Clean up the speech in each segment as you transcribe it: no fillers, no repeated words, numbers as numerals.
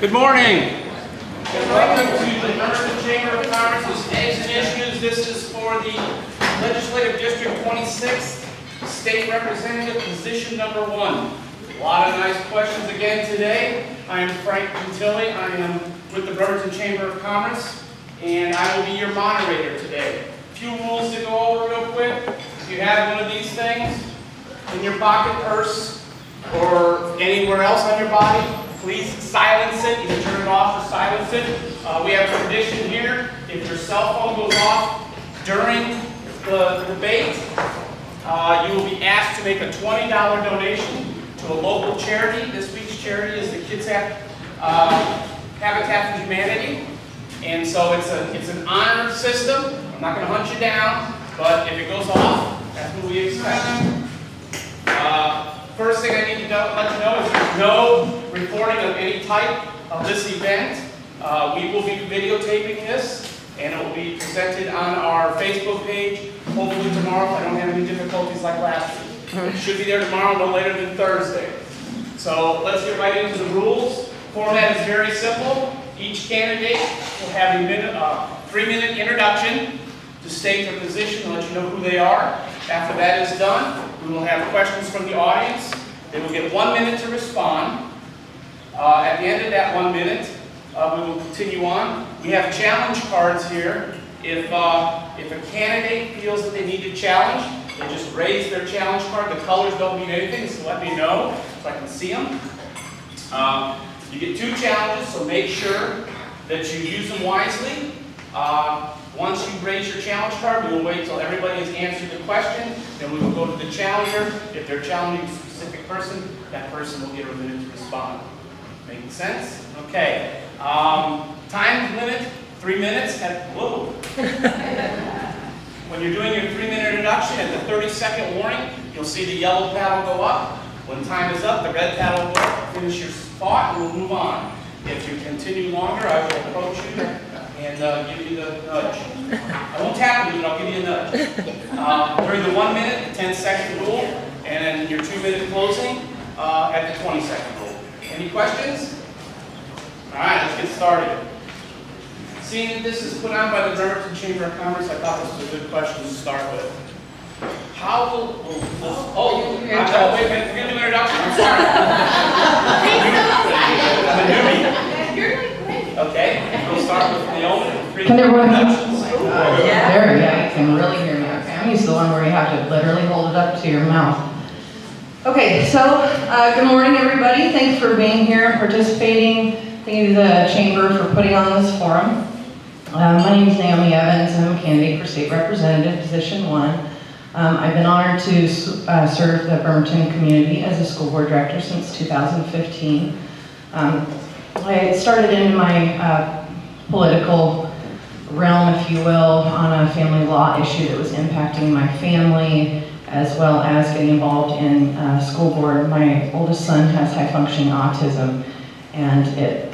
Good morning, and welcome to the Bremerton Chamber of Commerce's Eggs and Issues. This is for the Legislative District 26th State Representative, position number 1. A lot of nice questions again today. I am Frank Gentili. I am with the Bremerton Chamber of Commerce, and I will be your moderator today. A few rules to go over real quick. If you have one of these things in your pocket, purse, or anywhere else on your body, please silence it. Either turn it off or silence it. We have a tradition here. If your cell phone goes off during the debate, you will be asked to make a $20 donation to a local charity. This week's charity is the Kids Habitat for Humanity. And so it's an honor system. I'm not going to hunt you down, but if it goes off, that's what we expect. First thing I need to let you know is there's no recording of any type of this event. We will be videotaping this, and it will be presented on our Facebook page, hopefully tomorrow if I don't have any difficulties like last week. It should be there tomorrow, no later than Thursday. So let's get right into the rules. Format is very simple. Each candidate will have a 3-minute introduction to state their position and let you know who they are. After that is done, we will have questions from the audience. They will get 1 minute to respond. At the end of that 1 minute, we will continue on. We have challenge cards here. If a candidate feels that they need to challenge, they just raise their challenge card. The colors don't mean anything, so let me know so I can see them. You get 2 challenges, so make sure that you use them wisely. Once you raise your challenge card, we will wait until everybody has answered the question. Then we will go to the challenger. If they're challenging a specific person, that person will get a minute to respond. Making sense? Okay. Time limit, 3 minutes. Whoa. When you're doing your 3-minute introduction, at the 30-second warning, you'll see the yellow paddle go up. When time is up, the red paddle will go up. Finish your thought, and we'll move on. If you continue longer, I will approach you and give you the nudge. I won't tap you, but I'll give you a nudge. During the 1 minute, the 10-second rule, and then your 2-minute closing at the 20-second rule. Any questions? All right, let's get started. Seeing that this is put on by the Bremerton Chamber of Commerce, I thought this was a good question to start with. How will wait a minute, we're going to do introduction. I'm sorry. I'm a newbie. Okay, we'll start with Naomi. Can everyone There, yeah, you can really hear me. Okay, I'm used to the one where you have to literally hold it up to your mouth. Okay, so good morning, everybody. Thanks for being here and participating. Thank you to the Chamber for putting on this forum. My name is Naomi Evans. I'm a candidate for State Representative, Position 1. I've been honored to serve the Bremerton community as a school board director since 2015. I started in my political realm, if you will, on a family law issue that was impacting my family, as well as getting involved in school board. My oldest son has high-functioning autism, and it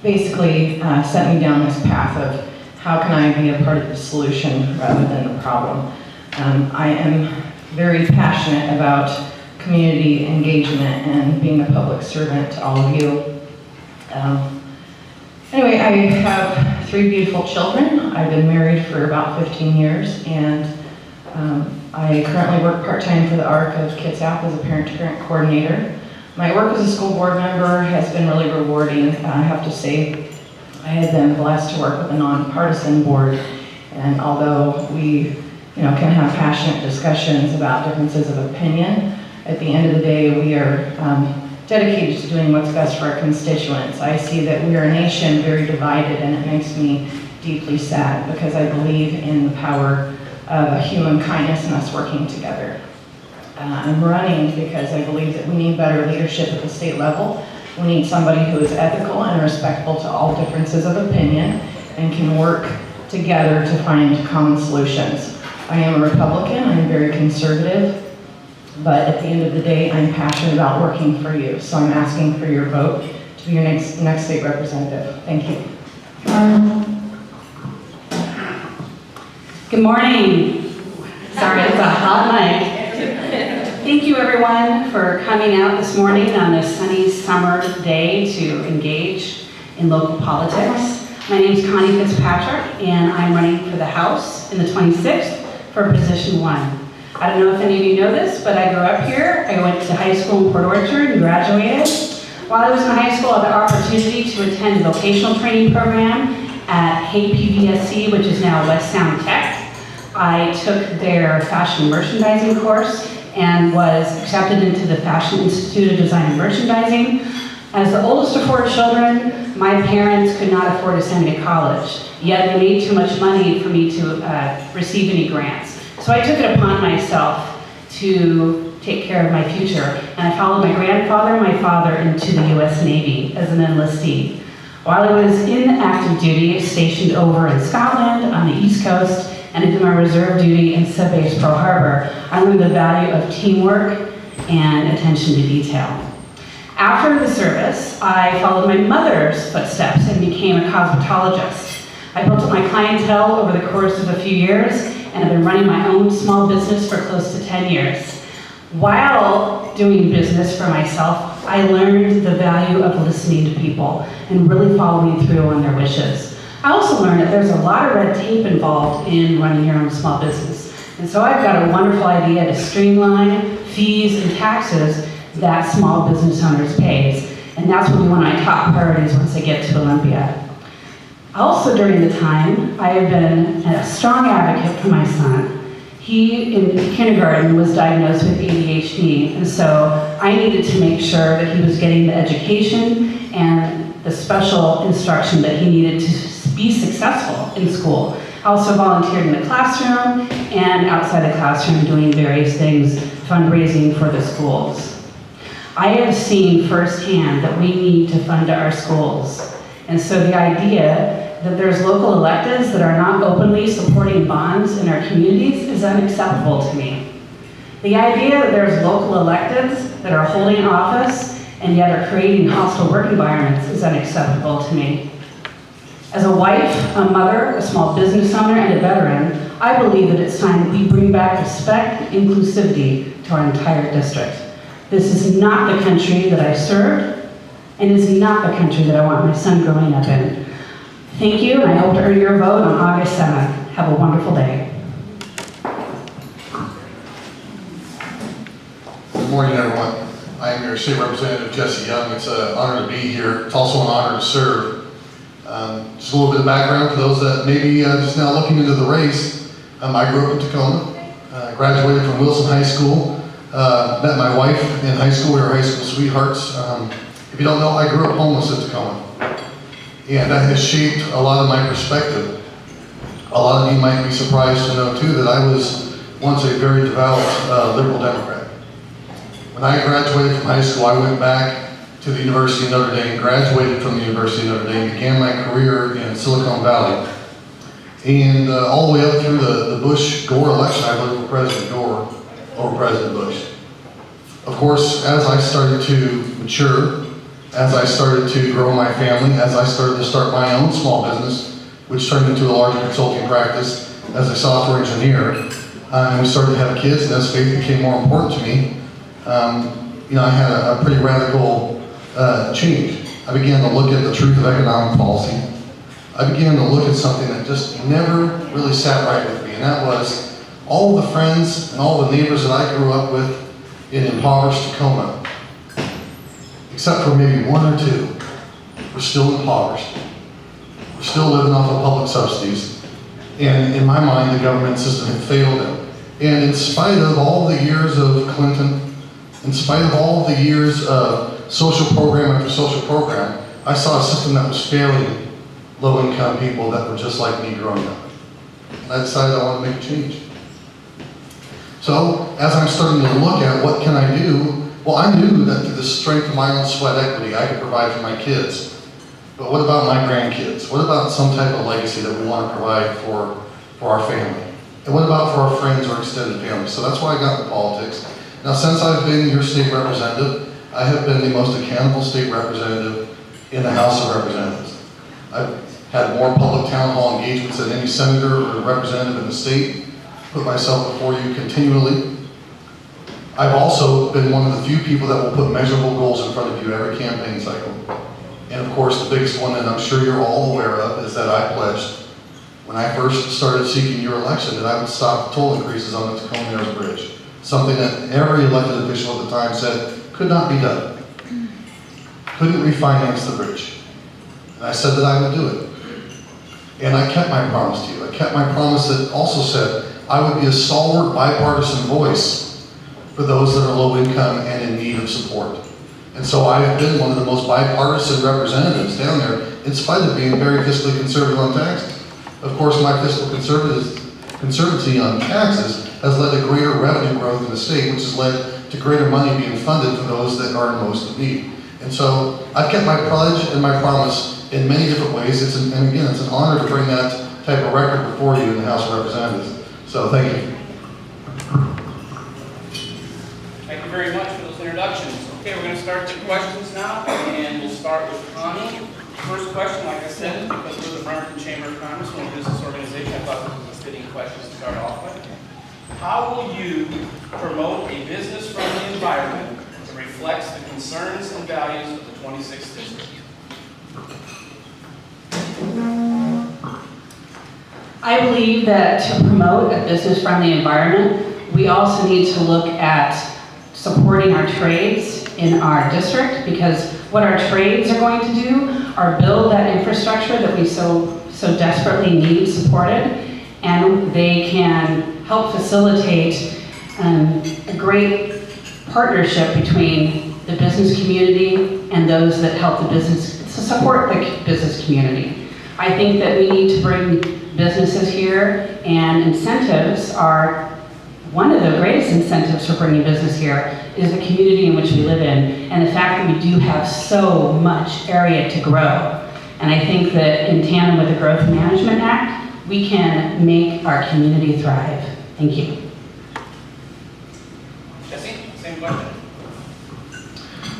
basically set me down this path of how can I be a part of the solution rather than the problem. I am very passionate about community engagement and being a public servant to all of you. Anyway, I have 3 beautiful children. I've been married for about 15 years, and I currently work part-time for the ARC of Kitsap as a parent-to-parent coordinator. My work as a school board member has been really rewarding. I have to say, I have been blessed to work with a nonpartisan board, and although we can have passionate discussions about differences of opinion, at the end of the day, we are dedicated to doing what's best for our constituents. I see that we are a nation very divided, and it makes me deeply sad because I believe in the power of human kindness and us working together. I'm running because I believe that we need better leadership at the state level. We need somebody who is ethical and respectful to all differences of opinion and can work together to find common solutions. I am a Republican, I'm very conservative, but at the end of the day, I'm passionate about working for you. So I'm asking for your vote to be your next state representative. Thank you. Good morning. Sorry, it's a hot mic. Thank you everyone for coming out this morning on this sunny summer day to engage in local politics. My name is Connie Fitzpatrick and I'm running for the House in the 26th for position 1. I don't know if any of you know this, but I grew up here. I went to high school in Port Orchard and graduated. While I was in high school, I had the opportunity to attend a vocational training program at Hay PVSC, which is now West Sound Tech. I took their fashion merchandising course and was accepted into the Fashion Institute of Design and Merchandising. As the oldest of 4 children, my parents could not afford to send me to college, yet they made too much money for me to receive any grants. So I took it upon myself to take care of my future, and I followed my grandfather and my father into the U.S. Navy as an enlistee. While I was in active duty, stationed over in Scotland on the East Coast, and I did my reserve duty in Subbase Pearl Harbor, I learned the value of teamwork and attention to detail. After the service, I followed my mother's footsteps and became a cosmetologist. I built up my clientele over the course of a few years, and I've been running my own small business for close to 10 years. While doing business for myself, I learned the value of listening to people and really following through on their wishes. I also learned that there's a lot of red tape involved in running your own small business. And so I've got a wonderful idea to streamline fees and taxes that small business owners pays. And that's will be one of my top priorities once I get to Olympia. Also during the time, I have been a strong advocate for my son. He, in kindergarten, was diagnosed with ADHD, and so I needed to make sure that he was getting the education and the special instruction that he needed to be successful in school. I also volunteered in the classroom and outside the classroom doing various things, fundraising for the schools. I have seen firsthand that we need to fund our schools, and so the idea that there's local electeds that are not openly supporting bonds in our communities is unacceptable to me. The idea that there's local electeds that are holding office and yet are creating hostile work environments is unacceptable to me. As a wife, a mother, a small business owner, and a veteran, I believe that it's time that we bring back respect and inclusivity to our entire district. This is not the country that I served, and is not the country that I want my son growing up in. Thank you, and I hope to earn your vote on August 7th. Have a wonderful day. Good morning, everyone. I am your State Representative Jesse Young. It's an honor to be here. It's also an honor to serve. Just a little bit of background for those that may be just now looking into the race. I grew up in Tacoma. Graduated from Wilson High School. Met my wife in high school. We were high school sweethearts. If you don't know, I grew up homeless in Tacoma. And that has shaped a lot of my perspective. A lot of you might be surprised to know too that I was once a very devout liberal Democrat. When I graduated from high school, I went back to the University of Notre Dame, graduated from the University of Notre Dame, began my career in Silicon Valley. And all the way up through the Bush-Gore election, I voted for President Gore over President Bush. Of course, as I started to mature, as I started to grow my family, as I started to start my own small business, which turned into a larger consulting practice as a software engineer, and we started to have kids, and as faith became more important to me, I had a pretty radical change. I began to look at the truth of economic policy. I began to look at something that just never really sat right with me, and that was all the friends and all the neighbors that I grew up with in impoverished Tacoma, except for maybe 1 or 2, we're still impoverished. We're still living off of public subsidies. And in my mind, the government system had failed them. And in spite of all the years of Clinton, in spite of all the years of social program after social program, I saw a system that was failing low-income people that were just like me growing up. I decided I wanted to make a change. So, as I'm starting to look at what can I do, well, I knew that through the strength of my own sweat equity, I could provide for my kids. But what about my grandkids? What about some type of legacy that we want to provide for our family? And what about for our friends or extended family? So that's why I got into politics. Now, since I've been your state representative, I have been the most accountable state representative in the House of Representatives. I've had more public town hall engagements than any senator or representative in the state, put myself before you continually. I've also been one of the few people that will put measurable goals in front of you every campaign cycle. And of course, the biggest one that I'm sure you're all aware of is that I pledged, when I first started seeking your election, that I would stop the toll increases on the Tacoma Narrows Bridge. Something that every elected official at the time said could not be done. Couldn't refinance the bridge. And I said that I would do it. And I kept my promise to you. I kept my promise that also said I would be a stalwart bipartisan voice for those that are low income and in need of support. And so I have been one of the most bipartisan representatives down there, in spite of being very fiscally conservative on taxes. Of course, my fiscal conservative on taxes has led to greater revenue growth in the state, which has led to greater money being funded for those that are in most of need. And so I've kept my pledge and my promise in many different ways. And again, it's an honor to bring that type of record before you in the House of Representatives. So thank you. Thank you very much for those introductions. Okay, we're going to start the questions now, and we'll start with Connie. First question, like I said, because we're the Bremerton Chamber of Commerce, one business organization, I thought this was a fitting question to start off with. How will you promote a business-friendly environment that reflects the concerns and values of the 26th district? I believe that to promote a business-friendly environment, we also need to look at supporting our trades in our district, because what our trades are going to do are build that infrastructure that we so desperately need supported, and they can help facilitate a great partnership between the business community and those that help the business, to support the business community. I think that we need to bring businesses here, and incentives are one of the greatest incentives for bringing business here is the community in which we live in, and the fact that we do have so much area to grow. And I think that in tandem with the Growth Management Act, we can make our community thrive. Thank you. Jesse, same question.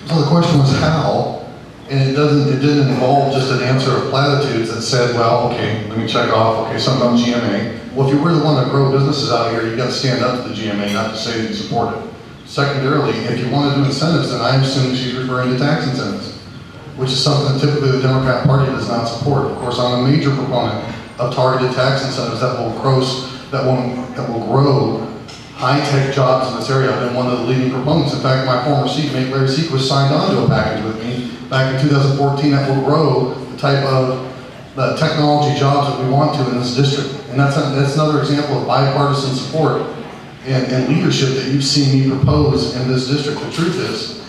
So the question was how, and it didn't involve just an answer of platitudes that said, well, okay, let me check off, okay, something on GMA. Well, if you really want to grow businesses out here, you got to stand up to the GMA, not to say that you support it. Secondarily, if you want to do incentives, then I assume she's referring to tax incentives, which is something that typically the Democrat Party does not support. Of course, I'm a major proponent of targeted tax incentives that will grow high-tech jobs in this area. I've been one of the leading proponents. In fact, my former seatmate, Larry Sequist, signed on to a package with me back in 2014 that will grow the type of technology jobs that we want to in this district. And that's another example of bipartisan support and leadership that you've seen me propose in this district. The truth is,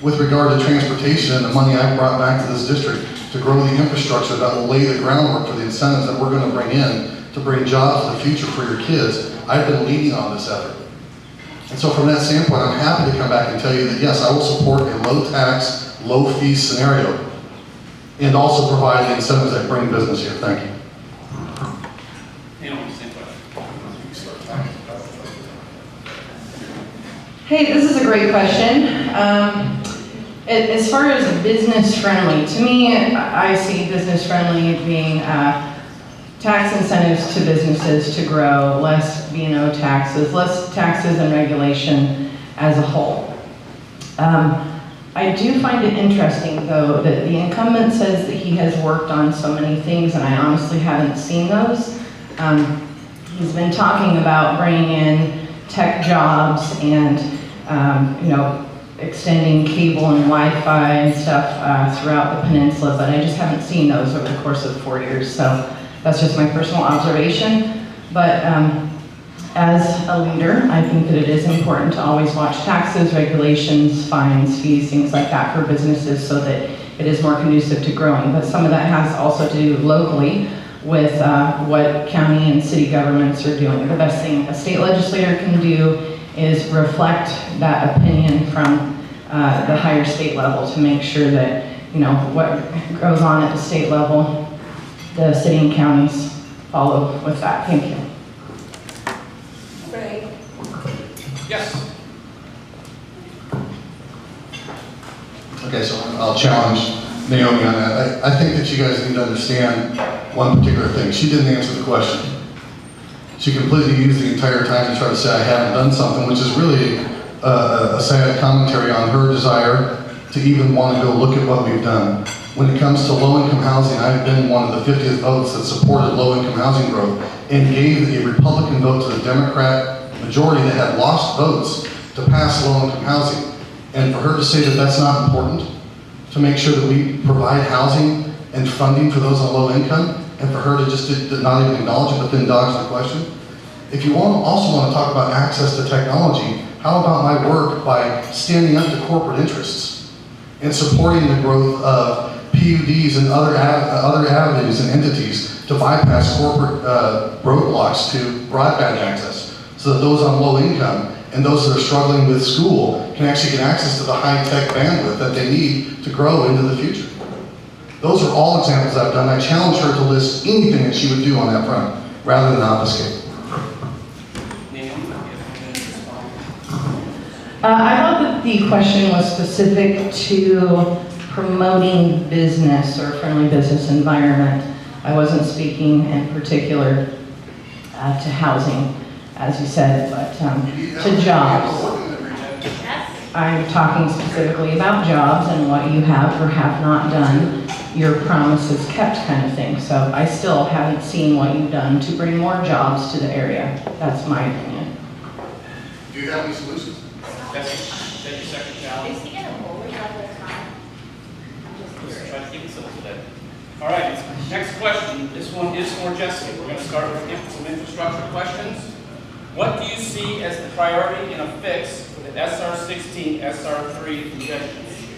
with regard to transportation and the money I brought back to this district to grow the infrastructure that will lay the groundwork for the incentives that we're going to bring in to bring jobs to the future for your kids, I've been leading on this effort. And so from that standpoint, I'm happy to come back and tell you that yes, I will support a low tax, low fee scenario and also provide the incentives that bring business here. Thank you. Same question. Hey, this is a great question. As far as business friendly, to me, I see business friendly being tax incentives to businesses to grow, less B&O taxes, less taxes and regulation as a whole. I do find it interesting, though, that the incumbent says that he has worked on so many things, and I honestly haven't seen those. He's been talking about bringing in tech jobs and, extending cable and Wi-Fi and stuff throughout the peninsula, but I just haven't seen those over the course of 4 years, so that's just my personal observation. But as a leader, I think that it is important to always watch taxes, regulations, fines, fees, things like that for businesses so that it is more conducive to growing. But some of that has also to do locally with what county and city governments are doing. The best thing a state legislator can do is reflect that opinion from the higher state level to make sure that, what goes on at the state level, the city and counties follow with that. Thank you. Yes. Okay, so I'll challenge Naomi on that. I think that you guys need to understand one particular thing. She didn't answer the question. She completely used the entire time to try to say I haven't done something, which is really a sad commentary on her desire to even want to go look at what we've done. When it comes to low-income housing, I've been one of the 50th votes that supported low-income housing growth and gave a Republican vote to the Democrat majority that had lost votes to pass low-income housing. And for her to say that that's not important, to make sure that we provide housing and funding for those on low income, and for her to just to not even acknowledge it but then dodge the question. If you also want to talk about access to technology, how about my work by standing up to corporate interests and supporting the growth of PUDs and other avenues and entities to bypass corporate roadblocks to broadband access, so that those on low income and those that are struggling with school can actually get access to the high-tech bandwidth that they need to grow into the future. Those are all examples I've done. I challenge her to list anything that she would do on that front, rather than obfuscate. I thought that the question was specific to promoting business or friendly business environment. I wasn't speaking in particular to housing, as you said, but to jobs. I'm talking specifically about jobs and what you have or have not done, your promises kept kind of thing. So I still haven't seen what you've done to bring more jobs to the area. That's my opinion. Do you have any solutions? That's your second challenge. Is he gonna bully all the time? I'm just Let's curious. try to keep it simple today. All right, next question. This one is for Jessica. We're going to start with some infrastructure questions. What do you see as the priority in a fix for the SR16, SR3 congestion issue?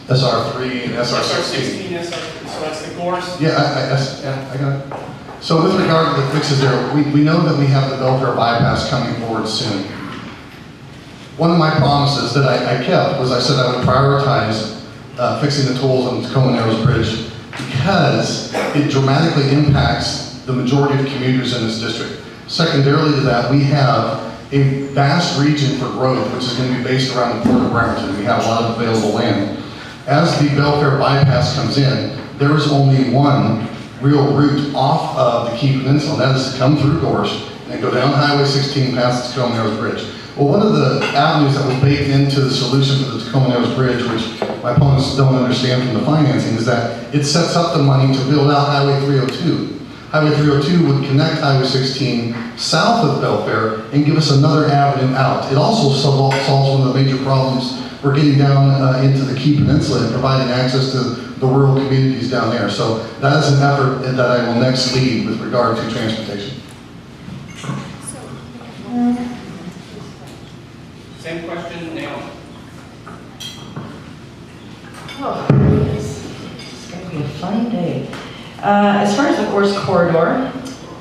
SR3 and SR16. SR16, SR3, so that's the Gorse. Yeah, I got it. So with regard to the fixes there, we know that we have the Belfair bypass coming forward soon. One of my promises that I kept was I said I would prioritize fixing the tolls on the Tacoma Narrows Bridge because it dramatically impacts the majority of commuters in this district. Secondarily to that, we have a vast region for growth, which is going to be based around the Port of Bremerton. We have a lot of available land. As the Belfair bypass comes in, there is only one real route off of the Key Peninsula, and that is to come through Gorse and go down Highway 16 past the Tacoma Narrows Bridge. Well, one of the avenues that was baked into the solution for the Tacoma Narrows Bridge, which my opponents don't understand from the financing, is that it sets up the money to build out Highway 302. Highway 302 would connect Highway 16 south of Belfair and give us another avenue out. It also solves one of the major problems we're getting down into the Key Peninsula and providing access to the rural communities down there. So that is an effort that I will next lead with regard to transportation. Same question, Naomi. Oh, it's going to be a fun day. As far as the Gorse corridor,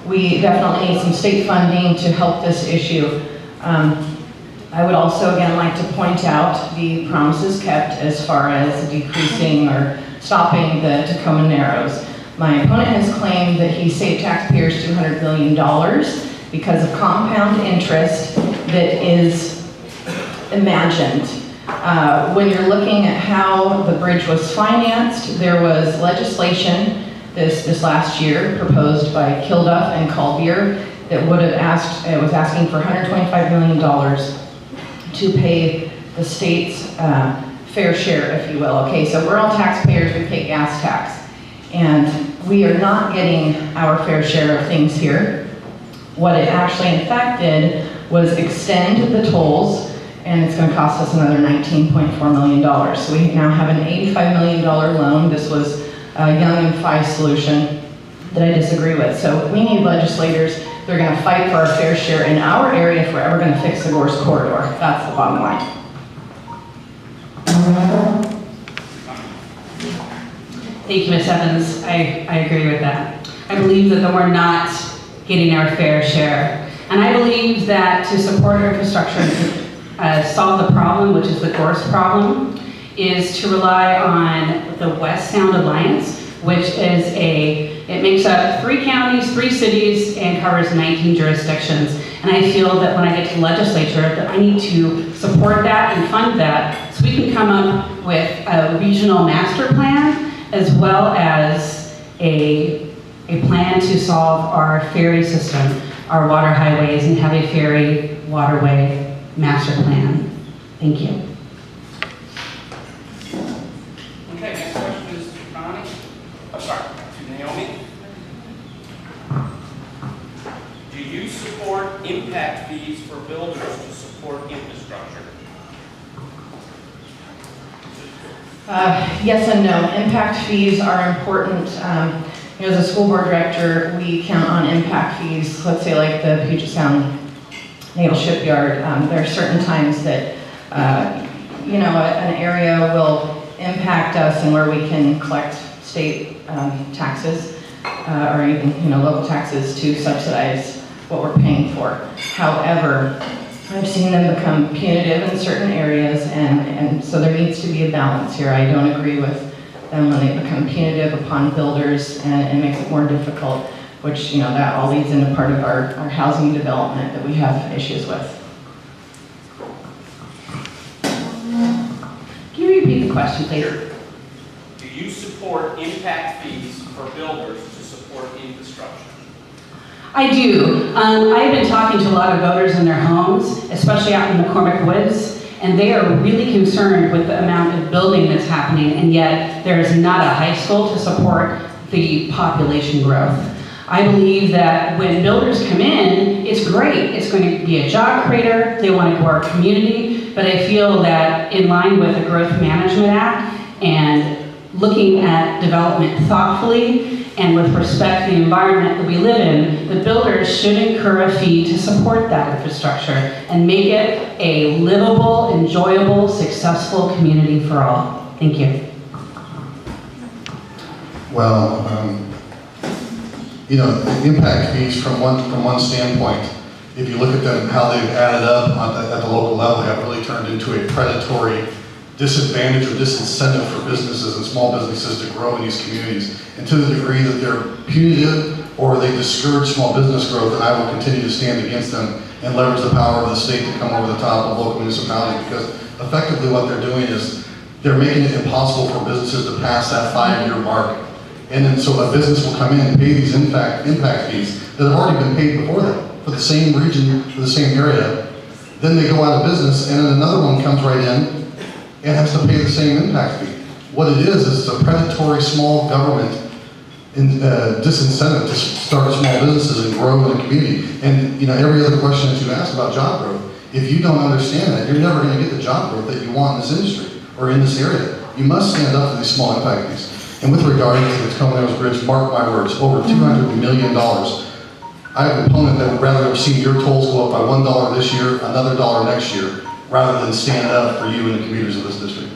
we definitely need some state funding to help this issue. I would also again like to point out the promises kept as far as decreasing or stopping the Tacoma Narrows. My opponent has claimed that he saved taxpayers $200 million because of compound interest that is imagined. When you're looking at how the bridge was financed, there was legislation this last year proposed by Kilduff and Colbier that would have was asking for $125 million to pay the state's fair share, if you will. Okay, so we're all taxpayers, we pay gas tax, and we are not getting our fair share of things here. What it actually in fact did was extend the tolls, and it's going to cost us another $19.4 million. So we now have an $85 million loan. This was a Young and Fye solution that I disagree with. So we need legislators that are going to fight for our fair share in our area if we're ever going to fix the Gorse corridor. That's the bottom line. Thank you, Ms. Evans. I agree with that. I believe that we're not getting our fair share. And I believe that to support our infrastructure and to solve the problem, which is the Gorse problem, is to rely on the West Sound Alliance, which is it makes up 3 counties, 3 cities, and covers 19 jurisdictions. And I feel that when I get to the legislature, that I need to support that and fund that so we can come up with a regional master plan as well as a plan to solve our ferry system, our water highways, and have a ferry waterway master plan. Thank you. Okay, next question is to Connie. I'm sorry, to Naomi. Do you support impact fees for builders to support infrastructure? Yes and no. Impact fees are important. As a school board director, we count on impact fees, let's say like the Puget Sound Naval Shipyard. There are certain times that, an area will impact us and where we can collect state taxes or even, local taxes to subsidize what we're paying for. However, I've seen them become punitive in certain areas, and so there needs to be a balance here. I don't agree with them when they become punitive upon builders, and it makes it more difficult, which, that all leads into part of our housing development that we have issues with. Can you repeat the question, please? Sure. Do you support impact fees for builders to support infrastructure? I do. I've been talking to a lot of voters in their homes, especially out in the McCormick Woods, and they are really concerned with the amount of building that's happening, and yet there is not a high school to support the population growth. I believe that when builders come in, it's great. It's going to be a job creator. They want to grow our community, but I feel that in line with the Growth Management Act and looking at development thoughtfully and with respect to the environment that we live in, the builders should incur a fee to support that infrastructure and make it a livable, enjoyable, successful community for all. Thank you. Well, impact fees from one standpoint, if you look at them, how they've added up at the local level, have really turned into a predatory disadvantage or disincentive for businesses and small businesses to grow in these communities. And to the degree that they're punitive or they discourage small business growth, then I will continue to stand against them and leverage the power of the state to come over the top of local municipalities, because effectively what they're doing is they're making it impossible for businesses to pass that 5-year mark. And then so a business will come in and pay these impact fees that have already been paid before that for the same region, for the same area. Then they go out of business, and then another one comes right in and has to pay the same impact fee. What it is it's a predatory small government disincentive to start small businesses and grow in the community. And every other question that you asked about job growth, if you don't understand that, you're never going to get the job growth that you want in this industry or in this area. You must stand up for these small impact fees. And with regard to the Tacoma Narrows Bridge, mark my words, over $200 million. I have an opponent that would rather have seen your tolls go up by $1 this year, another $1 next year, rather than stand up for you and the commuters of this district.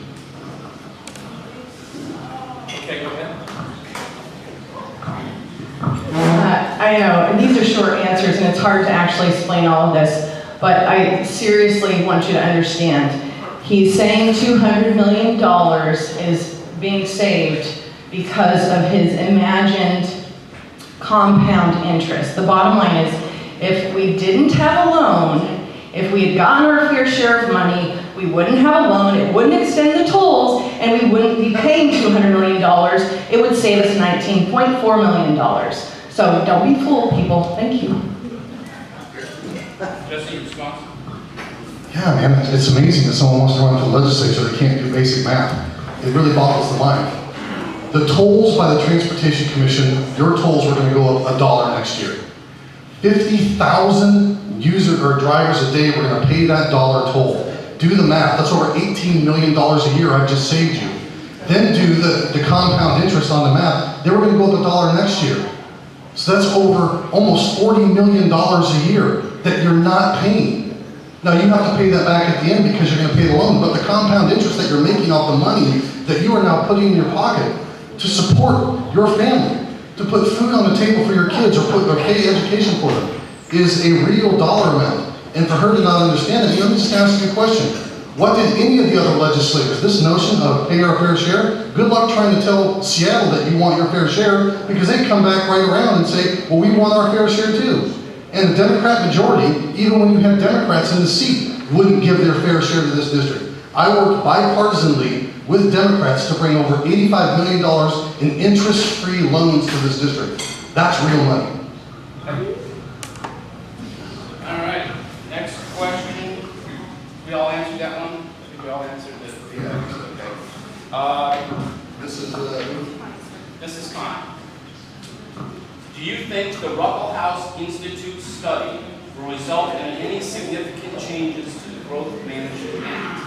Okay, go ahead. I know, and these are short answers, and it's hard to actually explain all of this, but I seriously want you to understand. He's saying $200 million is being saved because of his imagined compound interest. The bottom line is, if we didn't have a loan, if we had gotten our fair share of money, we wouldn't have a loan, it wouldn't extend the tolls, and we wouldn't be paying $200 million. It would save us $19.4 million. So don't be fooled, people. Thank you. Jesse, your response? Yeah, man, it's amazing that someone wants to run to the legislature that can't do basic math. It really boggles the mind. The tolls by the Transportation Commission, your tolls were going to go up $1 next year. 50,000 users or drivers a day were going to pay that $1 toll. Do the math. That's over $18 million a year I've just saved you. Then do the compound interest on the math. They were going to go up $1 next year. So that's over almost $40 million a year that you're not paying. Now you have to pay that back at the end because you're going to pay the loan, but the compound interest that you're making off the money that you are now putting in your pocket to support your family, to put food on the table for your kids or pay education for them, is a real dollar amount. And for her to not understand it, let me just ask you a question. What did any of the other legislators, this notion of pay our fair share, good luck trying to tell Seattle that you want your fair share, because they come back right around and say, well, we want our fair share too. And the Democrat majority, even when you had Democrats in the seat, wouldn't give their fair share to this district. I worked bipartisanly with Democrats to bring over $85 million in interest-free loans to this district. That's real money. All right, next question This is, This is Connie. Do you think the Ruckelshaus Institute study will result in any significant changes to the Growth Management Act?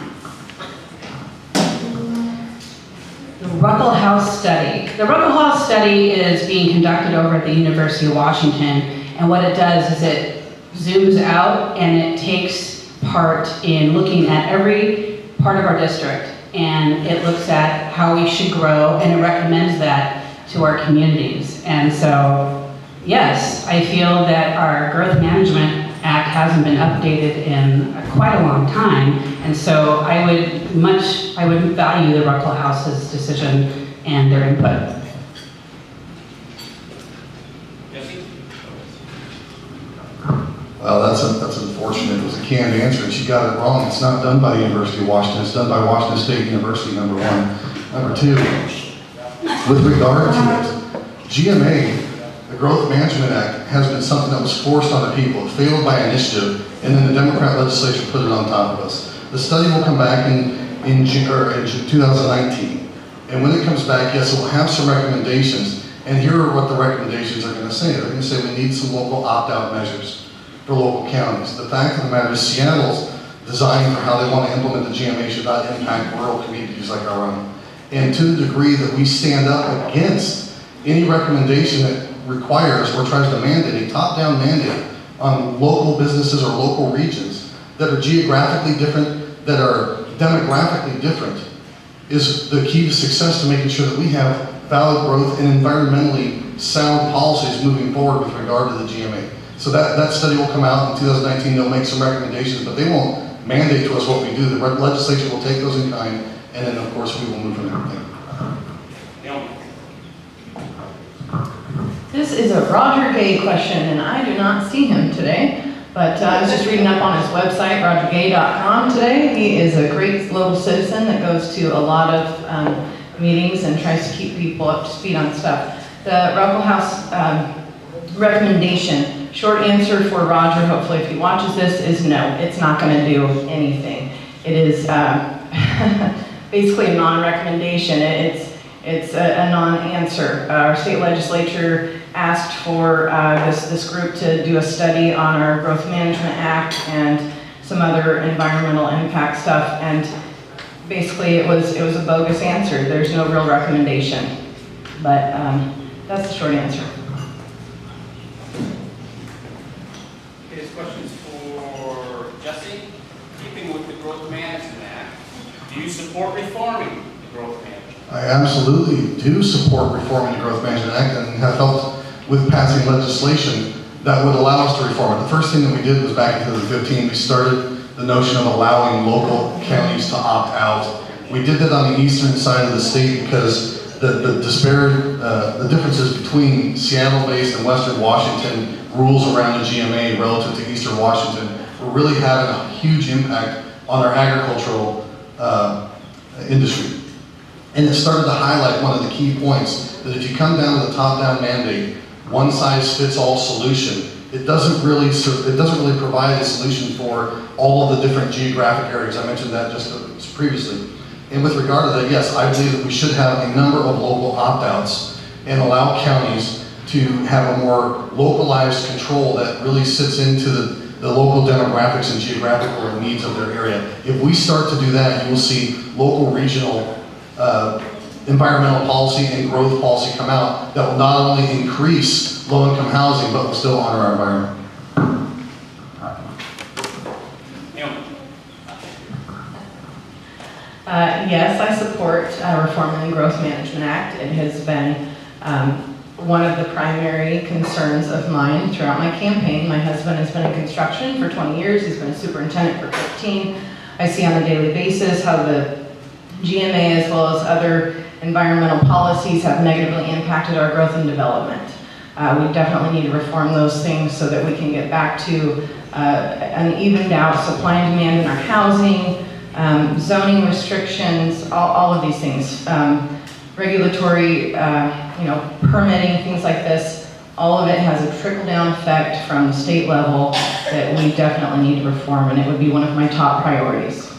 The Ruckelshaus study. The Ruckelshaus study is being conducted over at the University of Washington, and what it does is it zooms out and it takes part in looking at every part of our district, and it looks at how we should grow, and it recommends that to our communities. And so, yes, I feel that our Growth Management Act hasn't been updated in quite a long time, and so I would value the Ruckelshaus's decision and their input. Jesse? well, that's unfortunate. It was a canned answer, and she got it wrong. It's not done by the University of Washington. It's done by Washington State University, number one. Number two, with regard to it, GMA, the Growth Management Act, has been something that was forced on the people. It failed by initiative, and then the Democrat legislature put it on top of us. The study will come back in 2019. And when it comes back, yes, it will have some recommendations. And here are what the recommendations are going to say. They're going to say we need some local opt-out measures for local counties. The fact of the matter is Seattle's design for how they want to implement the GMA should not impact rural communities like our own. And to the degree that we stand up against any recommendation that requires or tries to mandate a top-down mandate on local businesses or local regions that are geographically different, that are demographically different, is the key to success to making sure that we have valid growth and environmentally sound policies moving forward with regard to the GMA. So that study will come out in 2019. They'll make some recommendations, but they won't mandate to us what we do. The legislature will take those in kind, and then of course we will move from everything. Naomi? This is a Roger Gay question, and I do not see him today, but I was just reading up on his website, rogergay.com today. He is a great local citizen that goes to a lot of meetings and tries to keep people up to speed on stuff. The Ruckelshaus recommendation, short answer for Roger, hopefully if he watches this, is no, it's not going to do anything. It is basically a non-recommendation. It's a non-answer. Our state legislature asked for this group to do a study on our Growth Management Act and some other environmental impact stuff, and basically it was a bogus answer. There's no real recommendation, but that's the short answer. Okay, this question is for Jesse. Keeping with the Growth Management Act, do you support reforming the Growth Management? I absolutely do support reforming the Growth Management Act and have helped with passing legislation that would allow us to reform it. The first thing that we did was back in 2015, we started the notion of allowing local counties to opt out. We did that on the eastern side of the state because the differences between Seattle-based and Western Washington rules around the GMA relative to Eastern Washington were really having a huge impact on our agricultural industry. And it started to highlight one of the key points, that if you come down to the top-down mandate, one-size-fits-all solution, it doesn't really provide a solution for all of the different geographic areas. I mentioned that just previously. And with regard to that, yes, I believe that we should have a number of local opt-outs and allow counties to have a more localized control that really sits into the local demographics and geographical needs of their area. If we start to do that, you will see local, regional, environmental policy and growth policy come out that will not only increase low-income housing, but will still honor our environment. Yes, I support reforming the Growth Management Act. It has been one of the primary concerns of mine throughout my campaign. My husband has been in construction for 20 years. He's been a superintendent for 15. I see on a daily basis how the GMA as well as other environmental policies have negatively impacted our growth and development. We definitely need to reform those things so that we can get back to an evened out supply and demand in our housing, zoning restrictions, all of these things, regulatory, permitting, things like this. All of it has a trickle-down effect from the state level that we definitely need to reform, and it would be one of my top priorities.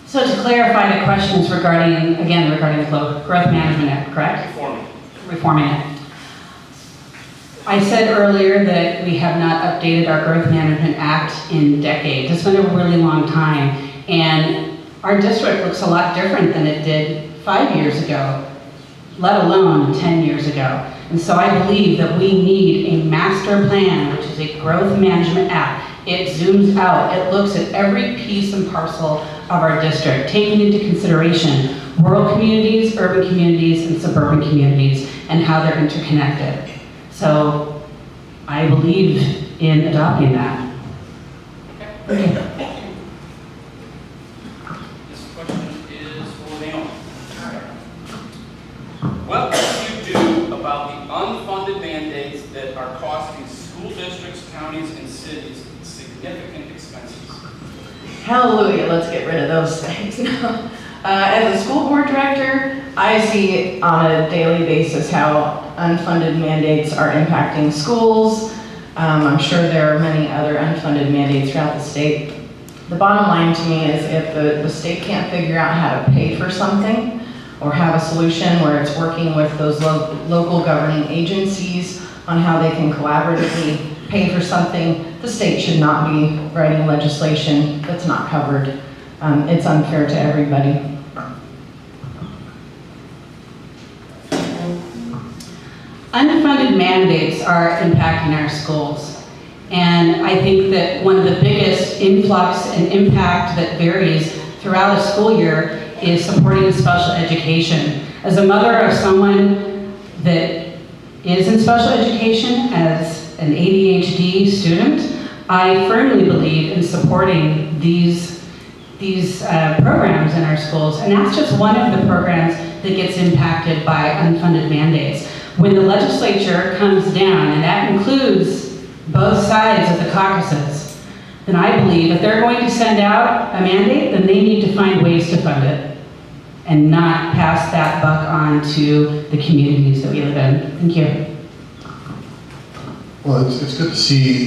So to clarify, the question is regarding the Growth Management Act, correct? Reforming. Reforming it. I said earlier that we have not updated our Growth Management Act in decades. It's been a really long time, and our district looks a lot different than it did 5 years ago, let alone 10 years ago. And so I believe that we need a master plan, which is a Growth Management Act. It zooms out, it looks at every piece and parcel of our district, taking into consideration rural communities, urban communities, and suburban communities, and how they're interconnected. So I believe in adopting that. Okay. This question is for Naomi. What will you do about the unfunded mandates that are costing school districts, counties, and cities significant expenses? Hallelujah, let's get rid of those things. As a school board director, I see on a daily basis how unfunded mandates are impacting schools. I'm sure there are many other unfunded mandates throughout the state. The bottom line to me is if the state can't figure out how to pay for something or have a solution where it's working with those local governing agencies on how they can collaboratively pay for something, the state should not be writing legislation that's not covered. It's unfair to everybody. Unfunded mandates are impacting our schools. And I think that one of the biggest influx and impact that varies throughout a school year is supporting special education. As a mother of someone that is in special education, as an ADHD student, I firmly believe in supporting these programs in our schools. And that's just one of the programs that gets impacted by unfunded mandates. When the legislature comes down, and that includes both sides of the caucuses, then I believe if they're going to send out a mandate, then they need to find ways to fund it and not pass that buck on to the communities that we live in. Thank you. Well, it's good to see